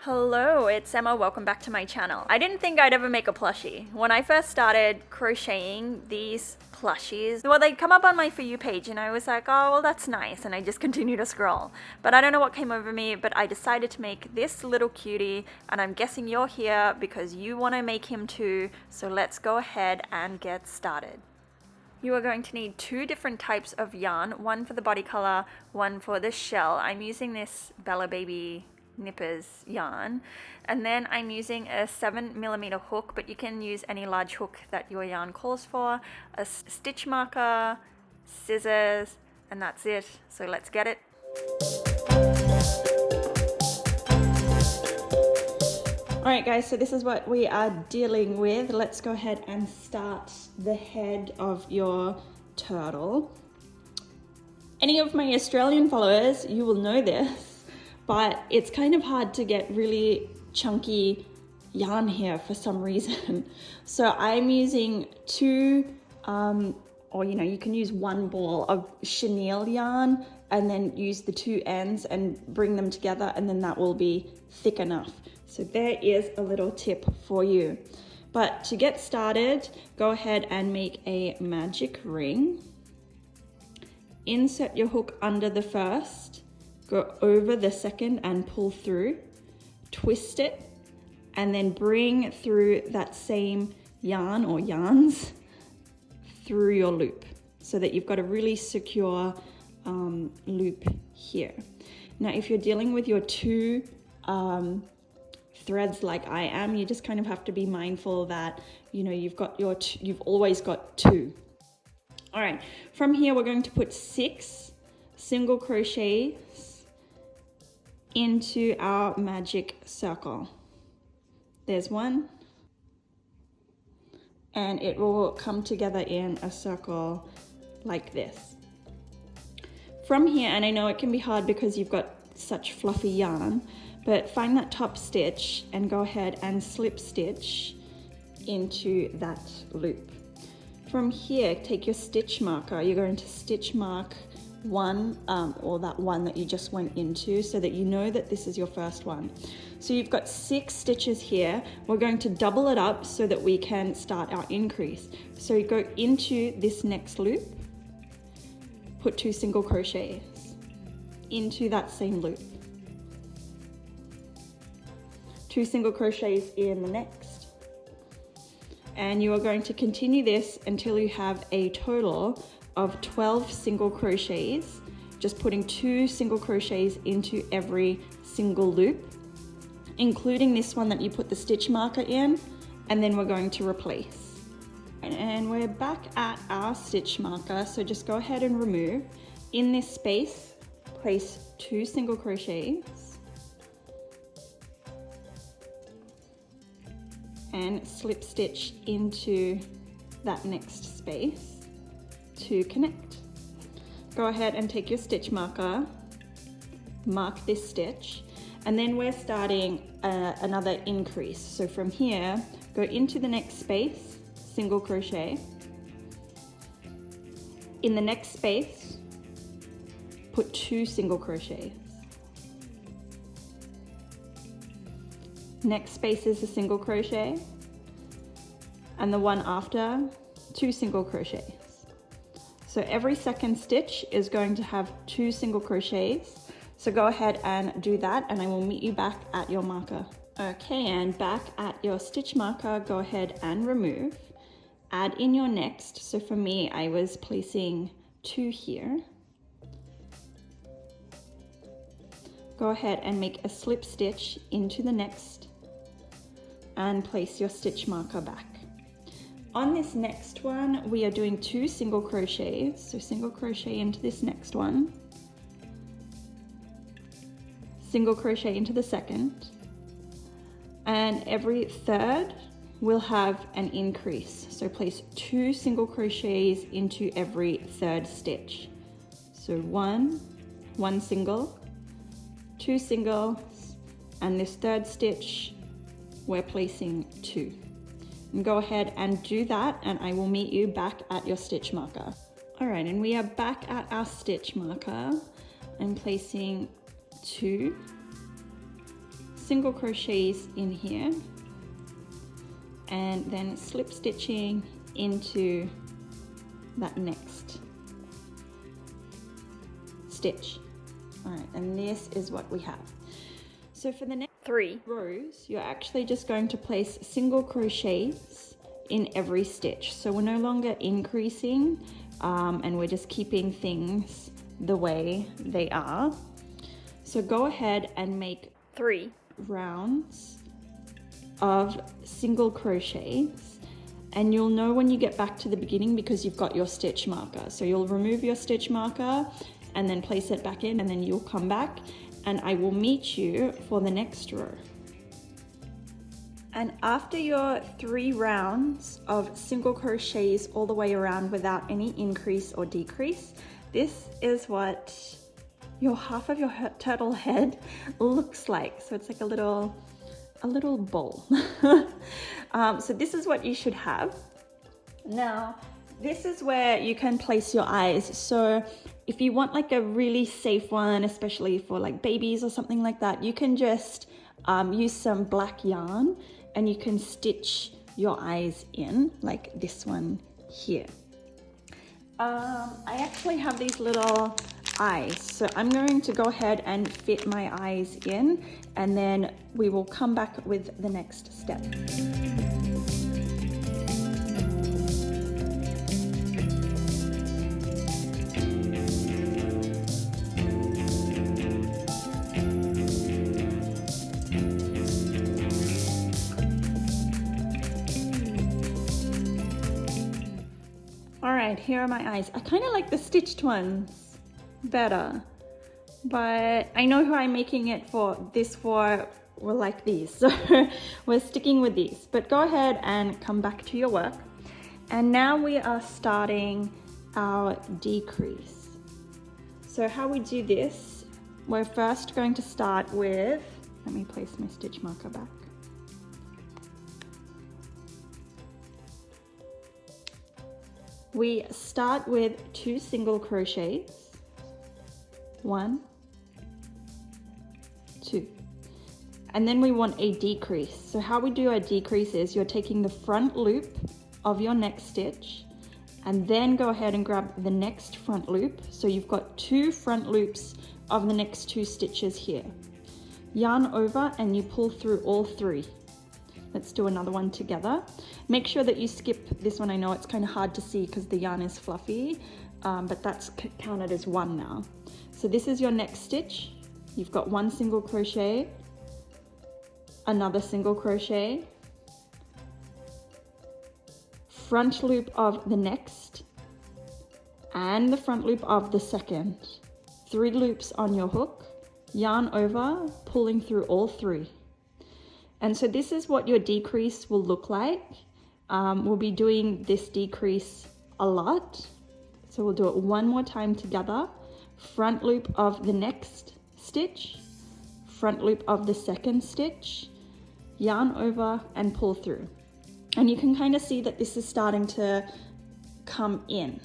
Hello, it's Emma. Welcome back to my channel. I didn't think I'd ever make a plushie. When I first started crocheting these plushies, well, they'd come up on my For You page and I was like, oh, well, that's nice. And I just continued to scroll. But I don't know what came over me, but I decided to make this little cutie, and I'm guessing you're here because you want to make him too. So let's go ahead and get started. You are going to need two different types of yarn, one for the body color, one for the shell. I'm using this Bella Baby Nippers yarn, and then I'm using a 7mm hook, but you can use any large hook that your yarn calls for, a stitch marker, scissors, and that's it. So let's get it. Alright guys, so this is what we are dealing with. Let's go ahead and start the head of your turtle. Any of my Australian followers, you will know this, but it's kind of hard to get really chunky yarn here for some reason. So I'm using two, or you can use one ball of chenille yarn and then use the two ends and bring them together, and then that will be thick enough. So there is a little tip for you. But to get started, go ahead and make a magic ring. Insert your hook under the first, go over the second and pull through, twist it, and then bring through that same yarn or yarns through your loop so that you've got a really secure loop here. Now, if you're dealing with your two threads like I am, you just kind of have to be mindful that you've always got two. All right, from here we're going to put 6 single crochets into our magic circle. There's one, and it will come together in a circle like this. From here, and I know it can be hard because you've got such fluffy yarn, but find that top stitch and go ahead and slip stitch into that loop. From here, take your stitch marker. You're going to stitch mark one, or that one that you just went into, so that you know that this is your first one. So you've got 6 stitches here. We're going to double it up so that we can start our increase. So you go into this next loop, put 2 single crochets into that same loop, 2 single crochets in the next, and you are going to continue this until you have a total of 12 single crochets, just putting 2 single crochets into every single loop, including this one that you put the stitch marker in, and then we're going to replace. And we're back at our stitch marker, so just go ahead and remove. In this space, place 2 single crochets and slip stitch into that next space to connect. Go ahead and take your stitch marker, mark this stitch, and then we're starting another increase. So from here, go into the next space, single crochet. In the next space, put 2 single crochets. Next space is a single crochet, and the one after, 2 single crochets. So every second stitch is going to have 2 single crochets. So go ahead and do that, and I will meet you back at your marker. Okay, and back at your stitch marker, go ahead and remove. Add in your next. So for me, I was placing 2 here. Go ahead and make a slip stitch into the next and place your stitch marker back. On this next one, we are doing 2 single crochets. So single crochet into this next one, single crochet into the second, and every third we'll have an increase. So place 2 single crochets into every third stitch. So one single, 2 singles, and this third stitch we're placing 2. And go ahead and do that, and I will meet you back at your stitch marker. All right, and we are back at our stitch marker and placing 2 single crochets in here and then slip stitching into that next stitch. All right, and this is what we have. So for the next 3 rows, you're actually just going to place single crochets in every stitch. So we're no longer increasing and we're just keeping things the way they are. So go ahead and make 3 rounds of single crochets, and you'll know when you get back to the beginning because you've got your stitch marker. So you'll remove your stitch marker and then place it back in, and then you'll come back and I will meet you for the next row. And after your 3 rounds of single crochets all the way around without any increase or decrease, this is what your half of your turtle head looks like. So it's like a little bowl. So this is what you should have. Now, this is where you can place your eyes. So if you want like a really safe one, especially for like babies or something like that, you can just use some black yarn and you can stitch your eyes in like this one here. I actually have these little eyes, so I'm going to go ahead and fit my eyes in, and then we will come back with the next step. All right, here are my eyes. I kind of like the stitched ones better, but I know who I'm making it for. This for were like these, so we're sticking with these. But go ahead and come back to your work. And now we are starting our decrease. So how we do this, we're first going to start with, let me place my stitch marker back. We start with 2 single crochets, 1, 2, and then we want a decrease. So how we do a decrease is you're taking the front loop of your next stitch and then go ahead and grab the next front loop. So you've got 2 front loops of the next 2 stitches here. Yarn over and you pull through all 3. Let's do another one together. Make sure that you skip this one. I know it's kind of hard to see because the yarn is fluffy, but that's counted as 1 now. So this is your next stitch. You've got 1 single crochet, another single crochet, front loop of the next, and the front loop of the second. 3 loops on your hook, yarn over, pulling through all 3. And so this is what your decrease will look like. We'll be doing this decrease a lot. So we'll do it one more time together. Front loop of the next stitch, front loop of the second stitch, yarn over and pull through. And you can kind of see that this is starting to come in.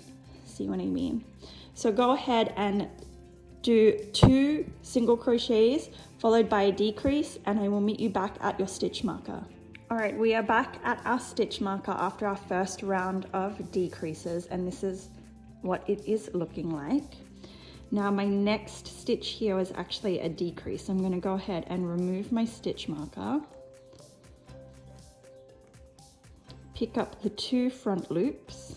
See what I mean? So go ahead and do 2 single crochets followed by a decrease, and I will meet you back at your stitch marker. All right, we are back at our stitch marker after our first round of decreases, and this is what it is looking like. Now my next stitch here is actually a decrease. I'm going to go ahead and remove my stitch marker, pick up the 2 front loops,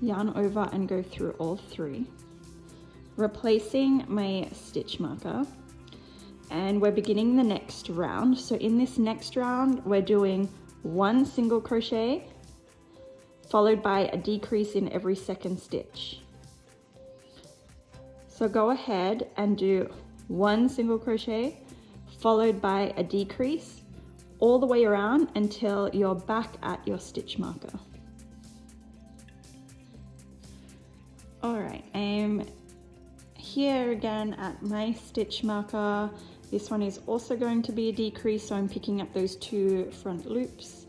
yarn over and go through all 3, replacing my stitch marker, and we're beginning the next round. So in this next round we're doing 1 single crochet followed by a decrease in every second stitch. So go ahead and do 1 single crochet followed by a decrease all the way around until you're back at your stitch marker. All right, I'm here again at my stitch marker. This one is also going to be a decrease, so I'm picking up those 2 front loops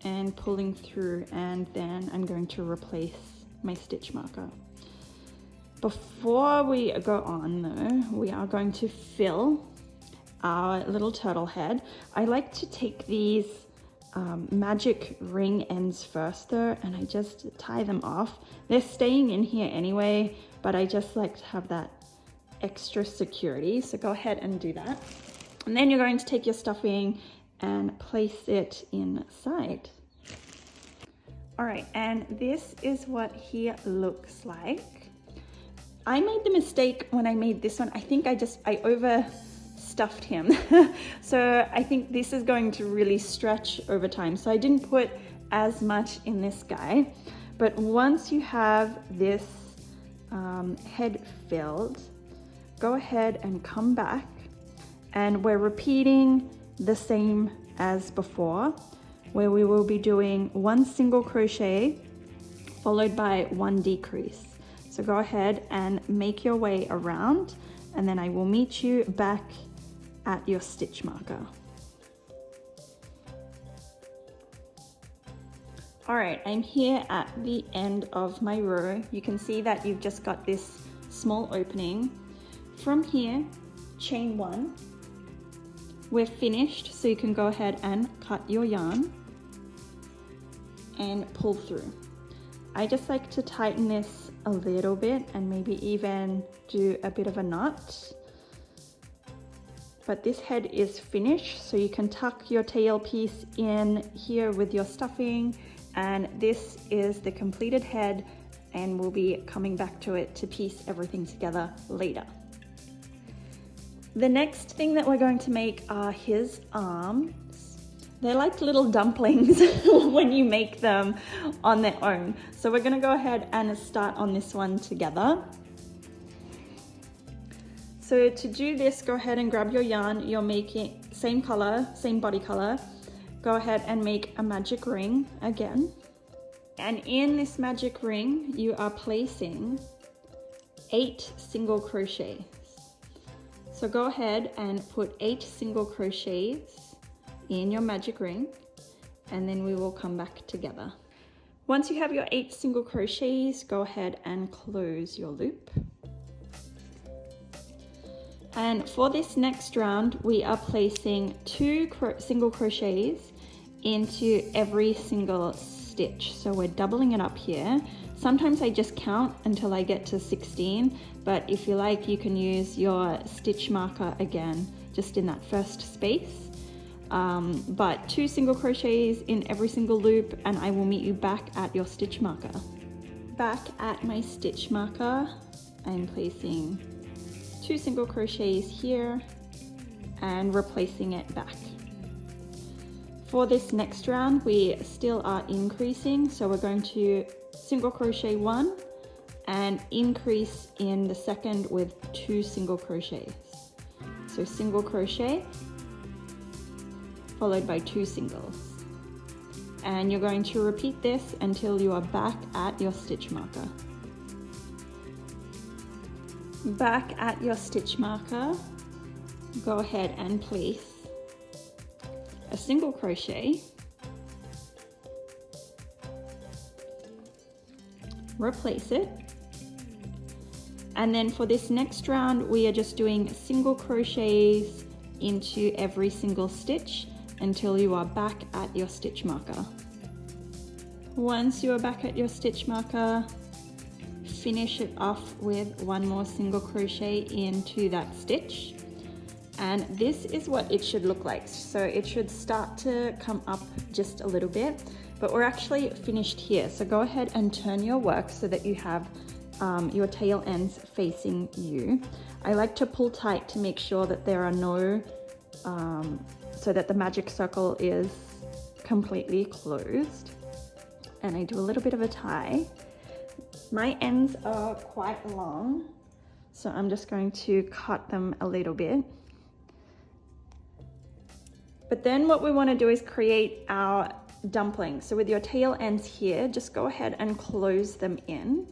and pulling through, and then I'm going to replace my stitch marker. Before we go on though, we are going to fill our little turtle head. I like to take these magic ring ends first though, and I just tie them off. They're staying in here anyway, but I just like to have that extra security. So go ahead and do that. And then you're going to take your stuffing and place it inside. All right, and this is what he looks like. I made the mistake when I made this one. I think I overstuffed him. So I think this is going to really stretch over time. So I didn't put as much in this guy. But once you have this head filled, go ahead and come back. And we're repeating the same as before, where we will be doing 1 single crochet followed by 1 decrease. So go ahead and make your way around, and then I will meet you back at your stitch marker. All right, I'm here at the end of my row. You can see that you've just got this small opening. From here, chain 1. We're finished, so you can go ahead and cut your yarn and pull through. I just like to tighten this a little bit and maybe even do a bit of a knot. But this head is finished, so you can tuck your tail piece in here with your stuffing, and this is the completed head, and we'll be coming back to it to piece everything together later. The next thing that we're going to make are his arms. They're like little dumplings when you make them on their own. So we're gonna go ahead and start on this one together. So to do this, go ahead and grab your yarn. You're making same color, same body color. Go ahead and make a magic ring again. And in this magic ring, you are placing 8 single crochets. So go ahead and put 8 single crochets in your magic ring, and then we will come back together. Once you have your 8 single crochets, go ahead and close your loop. And for this next round, we are placing 2 single crochets into every single stitch. So we're doubling it up here. Sometimes I just count until I get to 16, but if you like, you can use your stitch marker again, just in that first space. But 2 single crochets in every single loop, and I will meet you back at your stitch marker. Back at my stitch marker, I'm placing 2 single crochets here and replacing it back. For this next round, we still are increasing, so we're going to single crochet 1 and increase in the second with 2 single crochets. So single crochet followed by 2 singles. And you're going to repeat this until you are back at your stitch marker. Back at your stitch marker, go ahead and place a single crochet, replace it, and then for this next round we are just doing single crochets into every single stitch until you are back at your stitch marker. Once you are back at your stitch marker, finish it off with 1 more single crochet into that stitch. And this is what it should look like. So it should start to come up just a little bit, but we're actually finished here. So go ahead and turn your work so that you have your tail ends facing you. I like to pull tight to make sure that there are no, so that the magic circle is completely closed. And I do a little bit of a tie. My ends are quite long, so I'm just going to cut them a little bit. But then what we want to do is create our dumplings. So with your tail ends here, just go ahead and close them in.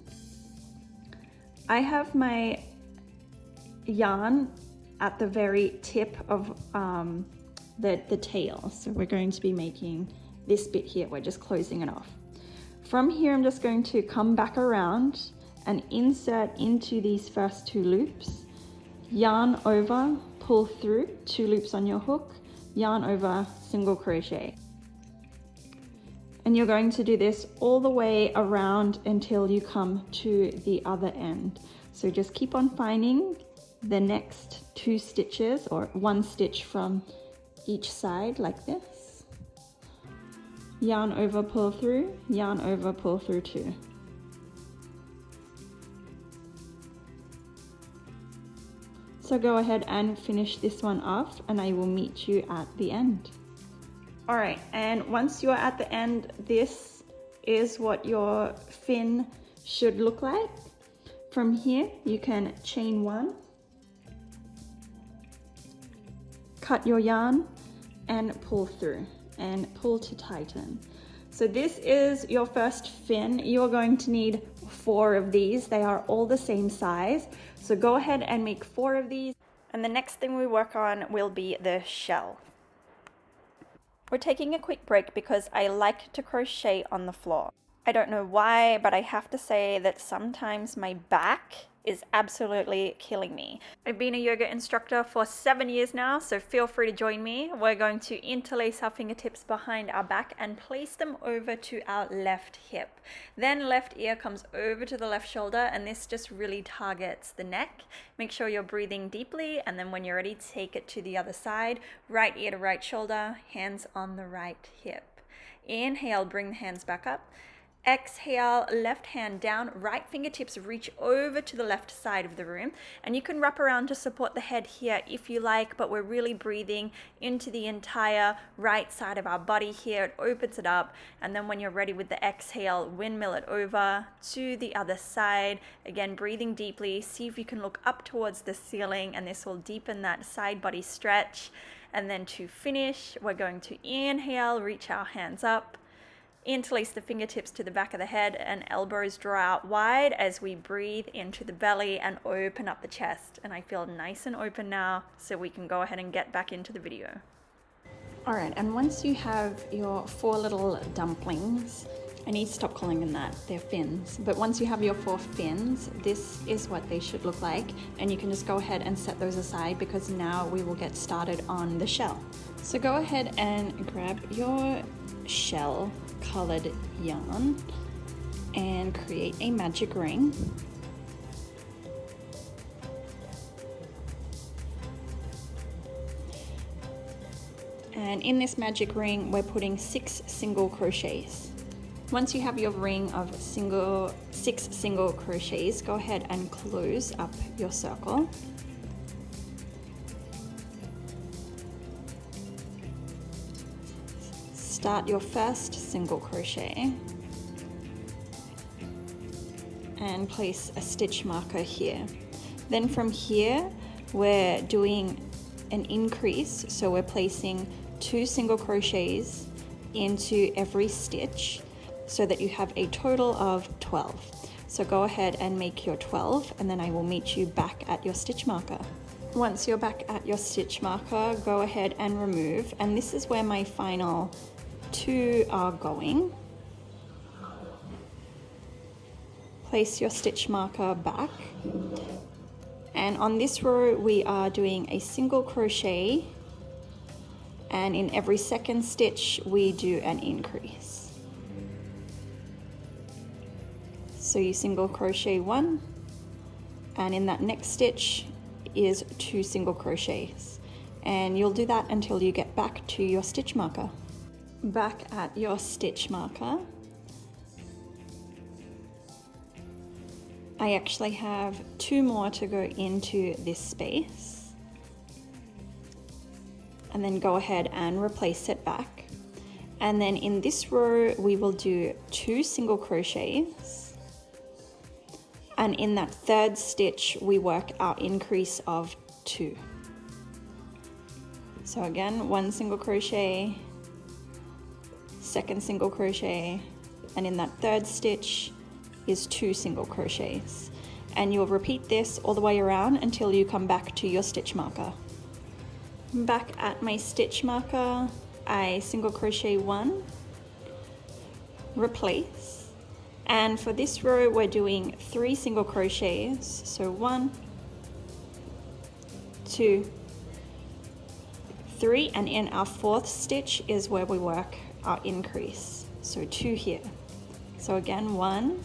I have my yarn at the very tip of the tail. So we're going to be making this bit here. We're just closing it off. From here, I'm just going to come back around and insert into these first 2 loops, yarn over, pull through, 2 loops on your hook, yarn over, single crochet. And you're going to do this all the way around until you come to the other end. So just keep on finding the next 2 stitches or 1 stitch from each side like this. Yarn over, pull through, yarn over, pull through 2. So go ahead and finish this one off and I will meet you at the end. All right, and once you're at the end, this is what your fin should look like. From here, you can chain 1, cut your yarn and pull through and pull to tighten. So this is your first fin. You're going to need 4 of these. They are all the same size. So go ahead and make 4 of these. And the next thing we work on will be the shell. We're taking a quick break because I like to crochet on the floor. I don't know why, but I have to say that sometimes my back is absolutely killing me. I've been a yoga instructor for 7 years now, so feel free to join me. We're going to interlace our fingertips behind our back and place them over to our left hip. Then left ear comes over to the left shoulder, and this just really targets the neck. Make sure you're breathing deeply, and then when you're ready, take it to the other side. Right ear to right shoulder, hands on the right hip. Inhale, bring the hands back up. Exhale, left hand down, right fingertips reach over to the left side of the room, and you can wrap around to support the head here if you like, but we're really breathing into the entire right side of our body here. It opens it up, and then when you're ready with the exhale, windmill it over to the other side. Again, breathing deeply. See if you can look up towards the ceiling, and this will deepen that side body stretch. And then to finish, we're going to inhale, reach our hands up. Interlace the fingertips to the back of the head and elbows draw out wide as we breathe into the belly and open up the chest. And I feel nice and open now, so we can go ahead and get back into the video. All right, and once you have your 4 little dumplings, I need to stop calling them that, they're fins. But once you have your 4 fins, this is what they should look like. And you can just go ahead and set those aside because now we will get started on the shell. So go ahead and grab your shell colored yarn and create a magic ring. And in this magic ring, we're putting 6 single crochets. Once you have your ring of 6 single crochets, go ahead and close up your circle. Start your first single crochet and place a stitch marker here. Then from here, we're doing an increase, so we're placing 2 single crochets into every stitch so that you have a total of 12. So go ahead and make your 12, and then I will meet you back at your stitch marker. Once you're back at your stitch marker, go ahead and remove, and this is where my final 2 are going. Place your stitch marker back, and on this row we are doing a single crochet, and in every second stitch we do an increase. So you single crochet 1, and in that next stitch is 2 single crochets, and you'll do that until you get back to your stitch marker. Back at your stitch marker, I actually have 2 more to go into this space, and then go ahead and replace it back. And then in this row we will do 2 single crochets, and in that 3rd stitch we work our increase of 2. So again, 1 single crochet, 2nd single crochet, and in that 3rd stitch is 2 single crochets, and you'll repeat this all the way around until you come back to your stitch marker. Back at my stitch marker, I single crochet 1, replace, And for this row, we're doing 3 single crochets. So 1, 2, 3, and in our 4th stitch is where we work our increase. So 2 here. So again, 1,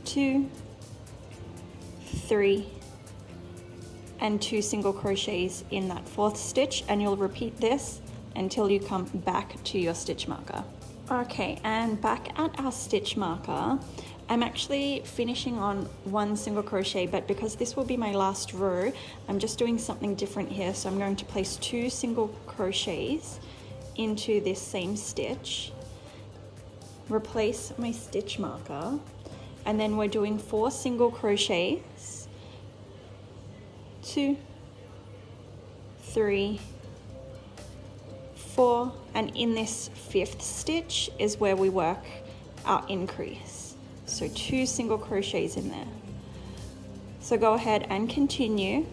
2, 3, and 2 single crochets in that 4th stitch, and you'll repeat this until you come back to your stitch marker. Okay, and back at our stitch marker, I'm actually finishing on 1 single crochet, but because this will be my last row, I'm just doing something different here. So I'm going to place 2 single crochets into this same stitch, replace my stitch marker, and then we're doing 4 single crochets, 2, 3, 4, and in this 5th stitch is where we work our increase. So 2 single crochets in there. So go ahead and continue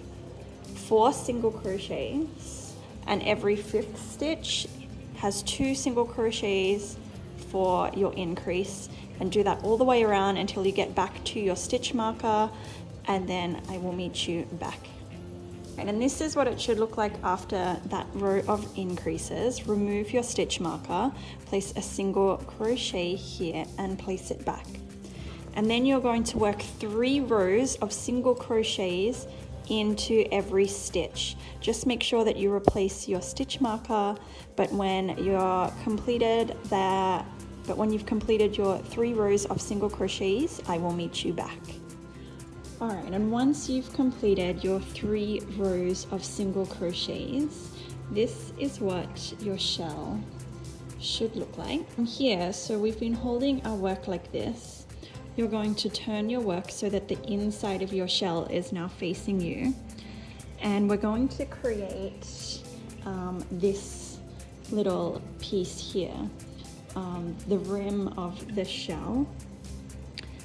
4 single crochets, and every 5th stitch has 2 single crochets for your increase, and do that all the way around until you get back to your stitch marker, and then I will meet you back. And this is what it should look like after that row of increases. Remove your stitch marker, place a single crochet here and place it back. And then you're going to work 3 rows of single crochets into every stitch. Just make sure that you replace your stitch marker, but when you've completed your 3 rows of single crochets, I will meet you back. Alright, and once you've completed your 3 rows of single crochets, this is what your shell should look like. From here, so we've been holding our work like this. You're going to turn your work so that the inside of your shell is now facing you. And we're going to create this little piece here, the rim of the shell.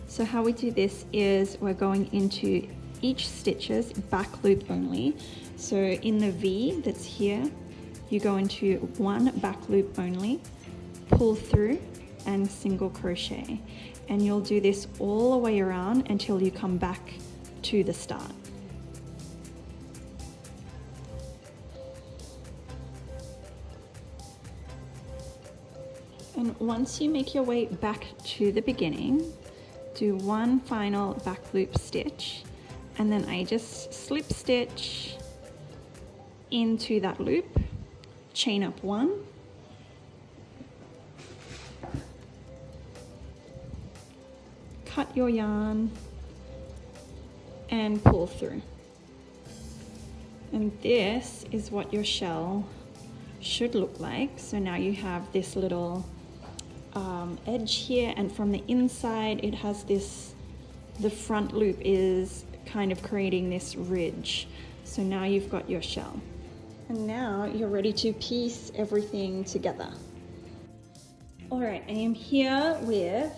So how we do this is we're going into each stitches back loop only. So in the V that's here, you go into 1 back loop only, pull through and single crochet. And you'll do this all the way around until you come back to the start. And once you make your way back to the beginning, do 1 final back loop stitch, and then I just slip stitch into that loop, chain up 1, cut your yarn and pull through. And this is what your shell should look like. So now you have this little edge here, and from the inside it has this, the front loop is kind of creating this ridge. So now you've got your shell, and now you're ready to piece everything together. All right, I am here with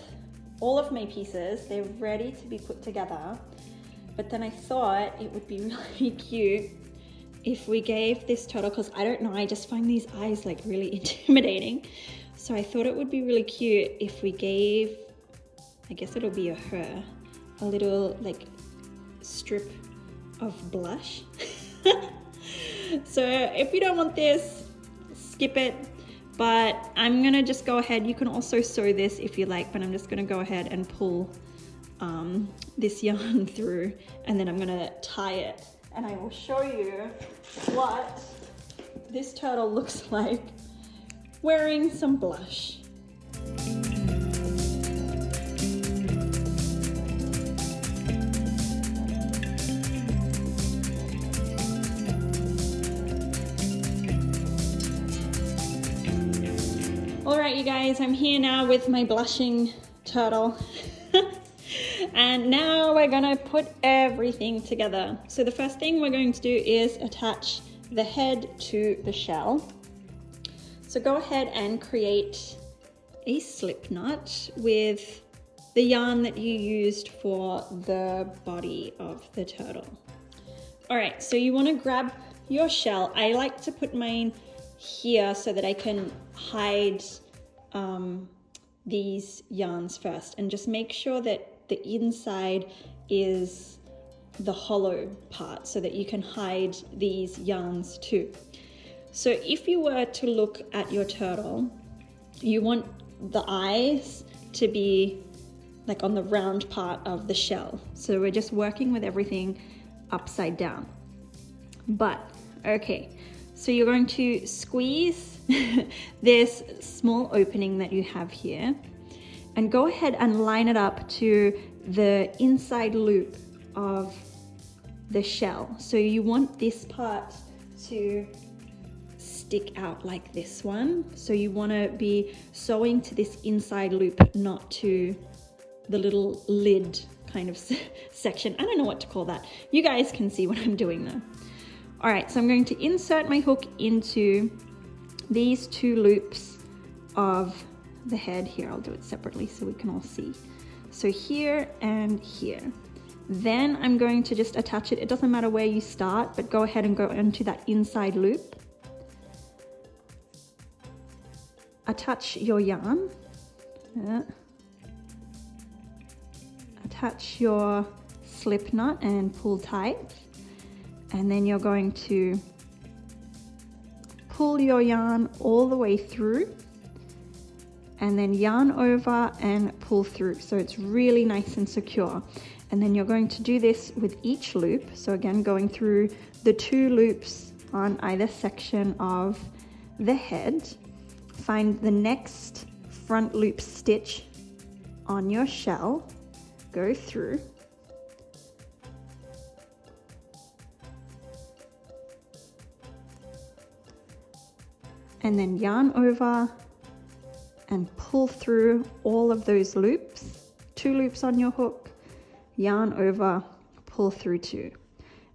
all of my pieces. They're ready to be put together, but then I thought it would be really cute if we gave this turtle, because I don't know, I just find these eyes like really intimidating. So I thought it would be really cute if we gave, I guess it'll be a her, a little like strip of blush. So if you don't want this, skip it. But I'm gonna just go ahead, you can also sew this if you like, but I'm just gonna go ahead and pull this yarn through, and then I'm gonna tie it, and I will show you what this turtle looks like wearing some blush. All right, you guys, I'm here now with my blushing turtle. And now we're gonna put everything together. So the first thing we're going to do is attach the head to the shell. So go ahead and create a slip knot with the yarn that you used for the body of the turtle. All right, so you wanna grab your shell. I like to put mine here so that I can hide these yarns first, and just make sure that the inside is the hollow part so that you can hide these yarns too. So if you were to look at your turtle, you want the eyes to be like on the round part of the shell. So we're just working with everything upside down. But okay, so you're going to squeeze this small opening that you have here and go ahead and line it up to the inside loop of the shell. So you want this part to stick out like this one. So you want to be sewing to this inside loop, not to the little lid kind of section. I don't know what to call that. You guys can see what I'm doing though. All right, so I'm going to insert my hook into these two loops of the head here. I'll do it separately so we can all see. So here and here. Then I'm going to just attach it. It doesn't matter where you start, but go ahead and go into that inside loop. Attach your yarn. Attach your slip knot and pull tight. And then you're going to pull your yarn all the way through and then yarn over and pull through. So it's really nice and secure. And then you're going to do this with each loop. So again, going through the two loops on either section of the head. Find the next front loop stitch on your shell. Go through. And then yarn over and pull through all of those loops. Two loops on your hook, yarn over, pull through two.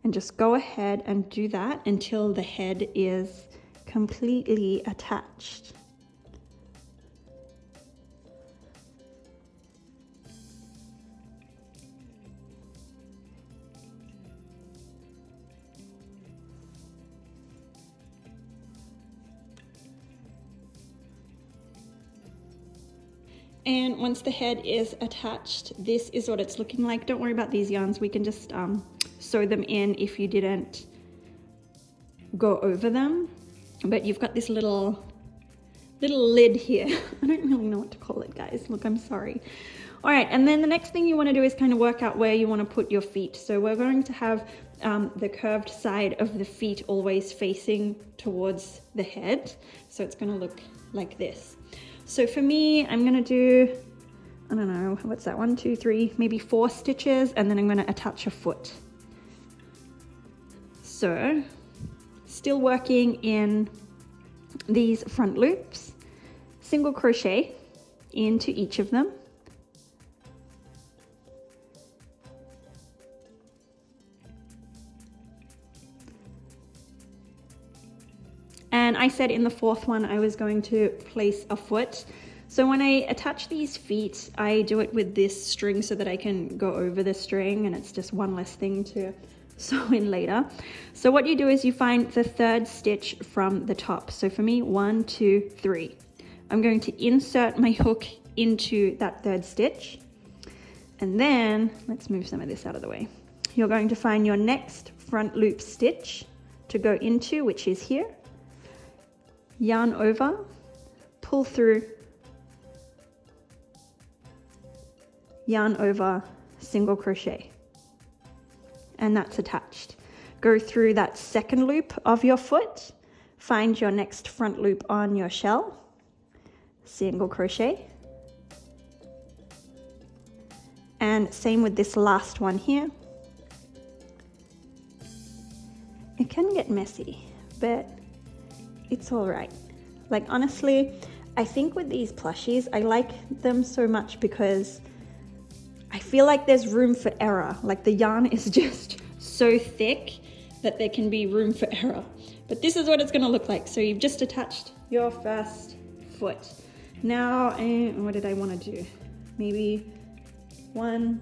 And just go ahead and do that until the head is completely attached. And once the head is attached, this is what it's looking like. Don't worry about these yarns. We can just sew them in if you didn't go over them. But you've got this little lid here. I don't really know what to call it, guys. Look, I'm sorry. All right, and then the next thing you want to do is kind of work out where you want to put your feet. So we're going to have the curved side of the feet always facing towards the head. So it's going to look like this. So for me, I'm gonna do, I don't know, what's that, 1, 2, 3, maybe 4 stitches, and then I'm gonna attach a foot. So, still working in these front loops, single crochet into each of them. And I said in the fourth one I was going to place a foot. So when I attach these feet, I do it with this string so that I can go over the string, and it's just one less thing to sew in later. So what you do is you find the third stitch from the top. So for me, 1, 2, 3. I'm going to insert my hook into that third stitch. And then, let's move some of this out of the way. You're going to find your next front loop stitch to go into, which is here. Yarn over, pull through, yarn over, single crochet, and that's attached. Go through that second loop of your foot, find your next front loop on your shell, single crochet, and same with this last one here. It can get messy, but it's all right. Like, honestly, I think with these plushies, I like them so much because I feel like there's room for error. Like, the yarn is just so thick that there can be room for error. But this is what it's gonna look like. So you've just attached your first foot. Now, what did I wanna do? Maybe 1,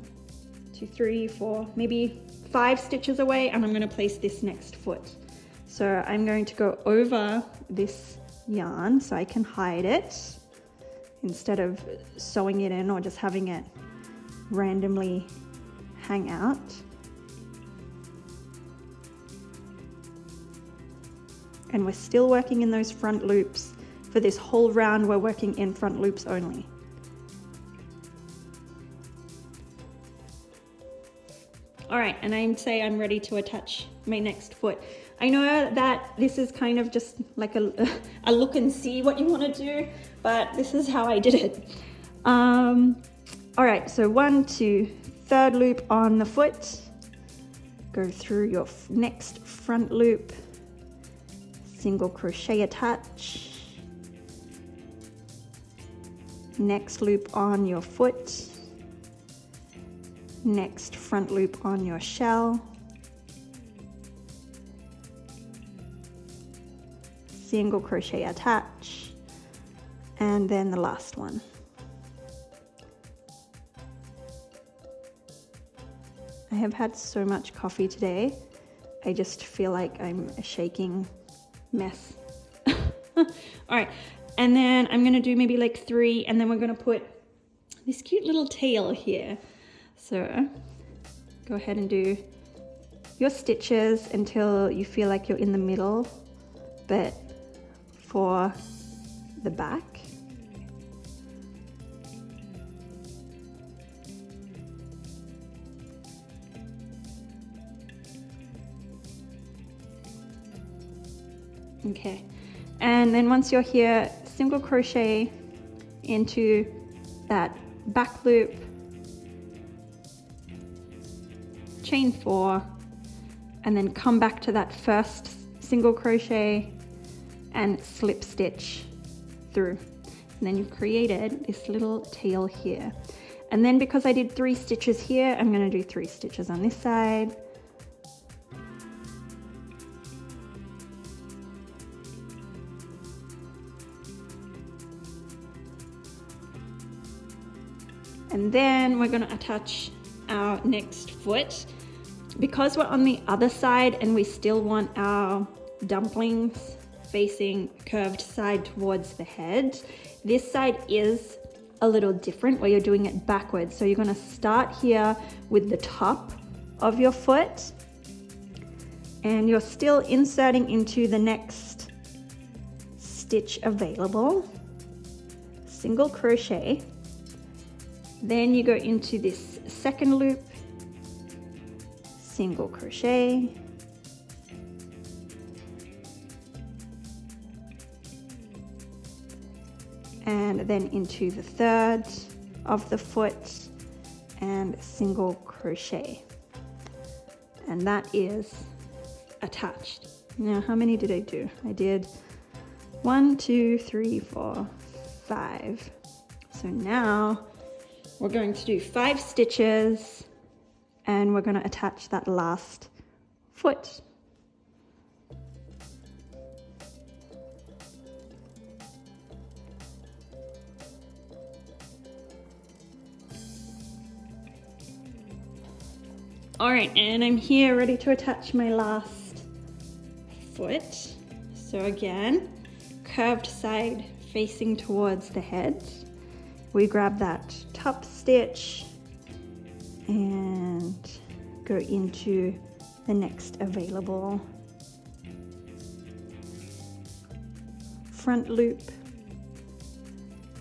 2, 3, 4, maybe 5 stitches away, and I'm gonna place this next foot. So I'm going to go over this yarn so I can hide it instead of sewing it in or just having it randomly hang out. And we're still working in those front loops. For this whole round, we're working in front loops only. All right, and I'm ready to attach my next foot. I know that this is kind of just like a look and see what you want to do, but this is how I did it. All right, so 1, 2, third loop on the foot. Go through your next front loop. Single crochet attach. Next loop on your foot. Next front loop on your shell. Single crochet attach. And then the last one. I have had so much coffee today. I just feel like I'm a shaking mess. All right, and then I'm gonna do maybe like 3, and then we're gonna put this cute little tail here. So go ahead and do your stitches until you feel like you're in the middle, but for the back. Okay, and then once you're here, single crochet into that back loop, chain 4, and then come back to that first single crochet and slip stitch through. And then you've created this little tail here. And then because I did 3 stitches here, I'm going to do 3 stitches on this side. And then we're going to attach our next foot. Because we're on the other side and we still want our dumplings facing curved side towards the head, this side is a little different where you're doing it backwards. So you're going to start here with the top of your foot and you're still inserting into the next stitch available, single crochet. Then you go into this second loop, single crochet, and then into the third of the foot and single crochet, and that is attached. Now how many did I do? I did 1, 2, 3, 4, 5. So now we're going to do 5 stitches and we're going to attach that last foot. All right, and I'm here ready to attach my last foot. So again, curved side facing towards the head. We grab that top stitch and go into the next available front loop,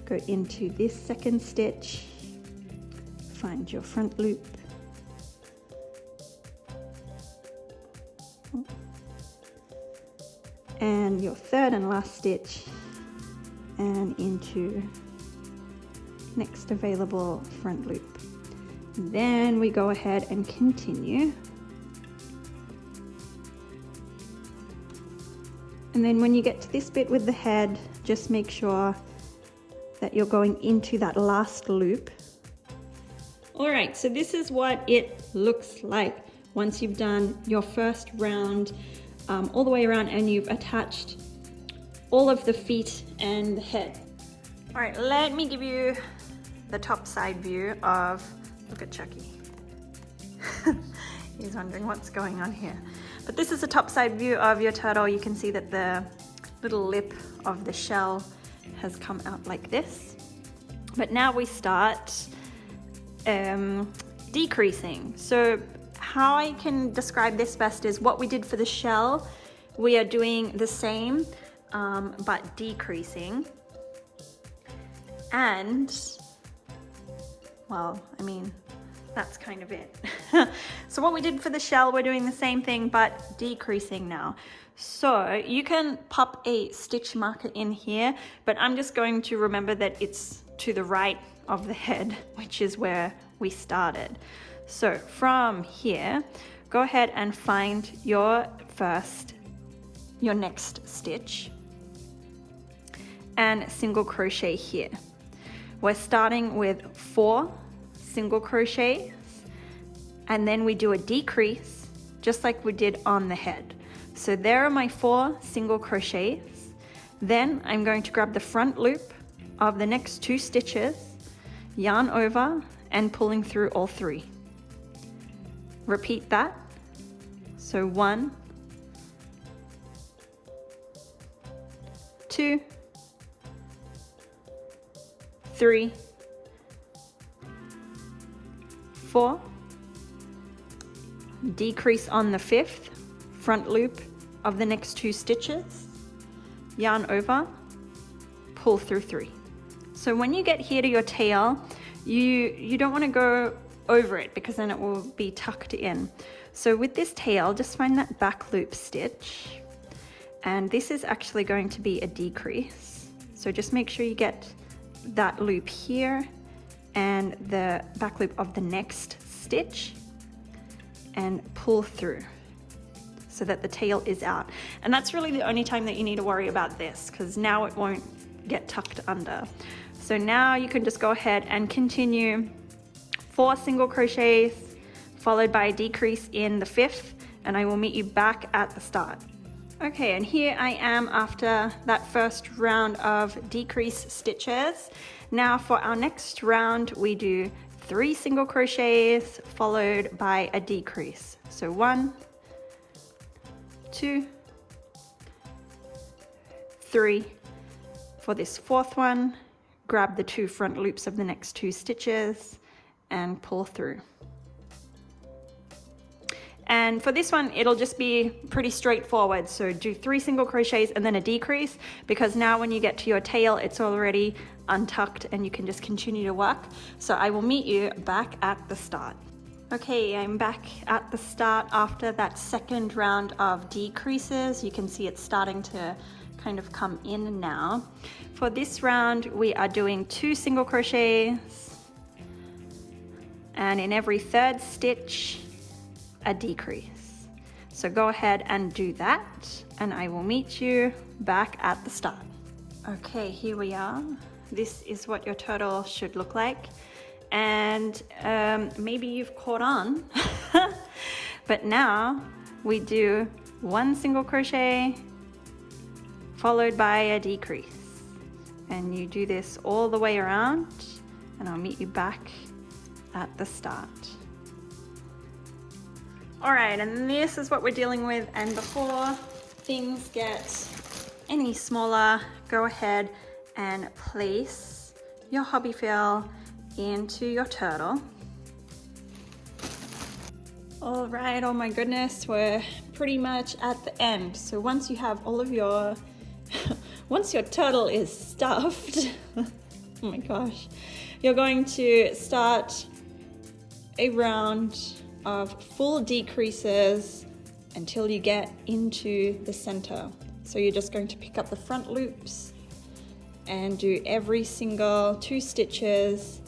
go into this second stitch, find your front loop, and your third and last stitch, and into next available front loop. Then we go ahead and continue. And then when you get to this bit with the head, just make sure that you're going into that last loop. All right, so this is what it looks like once you've done your first round all the way around and you've attached all of the feet and the head. All right, let me give you the top side view of, look at Chucky. He's wondering what's going on here. But this is the top side view of your turtle. You can see that the little lip of the shell has come out like this. But now we start decreasing. So how I can describe this best is what we did for the shell, we are doing the same, but decreasing. And, well, I mean, that's kind of it. So what we did for the shell, we're doing the same thing, but decreasing now. So you can pop a stitch marker in here, but I'm just going to remember that it's to the right of the head, which is where we started. So from here, go ahead and find your next stitch and single crochet here. We're starting with 4 single crochets, and then we do a decrease just like we did on the head. So there are my 4 single crochets. Then I'm going to grab the front loop of the next 2 stitches, yarn over and pulling through all 3. Repeat that. So 1, 2, 3, 4, decrease on the 5th, front loop of the next 2 stitches, yarn over, pull through 3. So when you get here to your tail, you don't want to go over it because then it will be tucked in. So with this tail, just find that back loop stitch, and this is actually going to be a decrease. So just make sure you get that loop here and the back loop of the next stitch and pull through so that the tail is out. And that's really the only time that you need to worry about this, because now it won't get tucked under. So now you can just go ahead and continue 4 single crochets followed by a decrease in the 5th, and I will meet you back at the start. Okay, and here I am after that first round of decrease stitches. Now for our next round, we do 3 single crochets followed by a decrease. So 1, 2, 3. For this 4th one, grab the 2 front loops of the next 2 stitches and pull through. And for this one, it'll just be pretty straightforward. So do 3 single crochets and then a decrease, because now when you get to your tail, it's already untucked and you can just continue to work. So I will meet you back at the start. Okay, I'm back at the start after that second round of decreases. You can see it's starting to kind of come in now. For this round, we are doing 2 single crochets, and in every 3rd stitch, a decrease. So go ahead and do that, and I will meet you back at the start. Okay, here we are. This is what your turtle should look like. And maybe you've caught on, but now we do 1 single crochet followed by a decrease. And you do this all the way around, and I'll meet you back at the start. All right, and this is what we're dealing with. And before things get any smaller, go ahead and place your Hobbyfill into your turtle. All right, oh my goodness, we're pretty much at the end. So once you have all of your, once your turtle is stuffed, oh my gosh, you're going to start a round of full decreases until you get into the center. So you're just going to pick up the front loops and do every single 2 stitches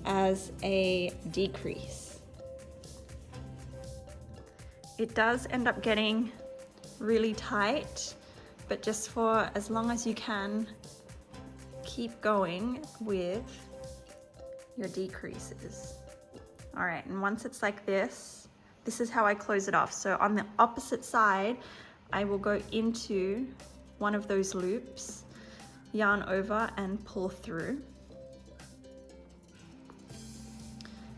as a decrease. It does end up getting really tight, but just for as long as you can, keep going with your decreases. All right, and once it's like this, this is how I close it off. So on the opposite side, I will go into one of those loops, yarn over and pull through.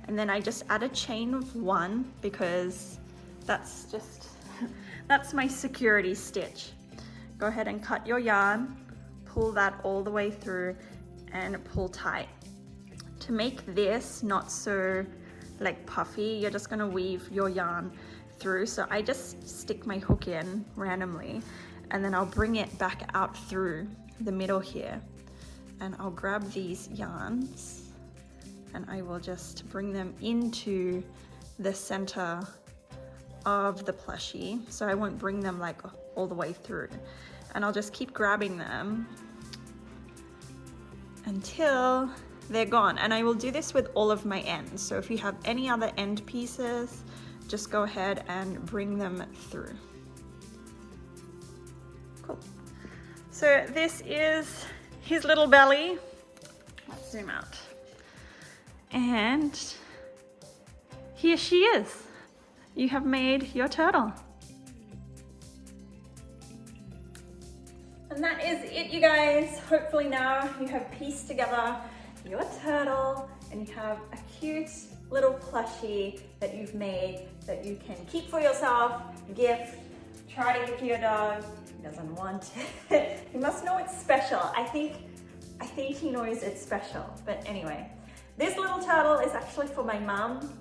And then I just add a chain of 1 because that's just, that's my security stitch. Go ahead and cut your yarn, pull that all the way through and pull tight. to make this not so like puffy, you're just gonna weave your yarn through. So I just stick my hook in randomly and then I'll bring it back out through the middle here, and I'll grab these yarns and I will just bring them into the center of the plushie. So I won't bring them like all the way through, and I'll just keep grabbing them until they're gone. And I will do this with all of my ends. So if you have any other end pieces, just go ahead and bring them through. Cool. So this is his little belly. Let's zoom out. And here she is. You have made your turtle. And that is it, you guys. Hopefully now you have pieced together your turtle and you have a cute little plushie that you've made that you can keep for yourself, gift, try to give to your dog. He doesn't want it. He must know it's special. I think he knows it's special. But anyway, this little turtle is actually for my mom.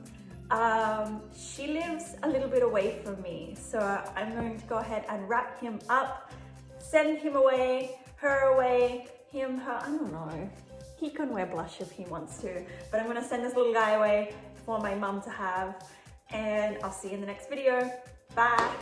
She lives a little bit away from me, so I'm going to go ahead and wrap him up, send him away, her away, him, her, I don't know. He can wear blush if he wants to, but I'm gonna send this little guy away for my mum to have, and I'll see you in the next video. Bye.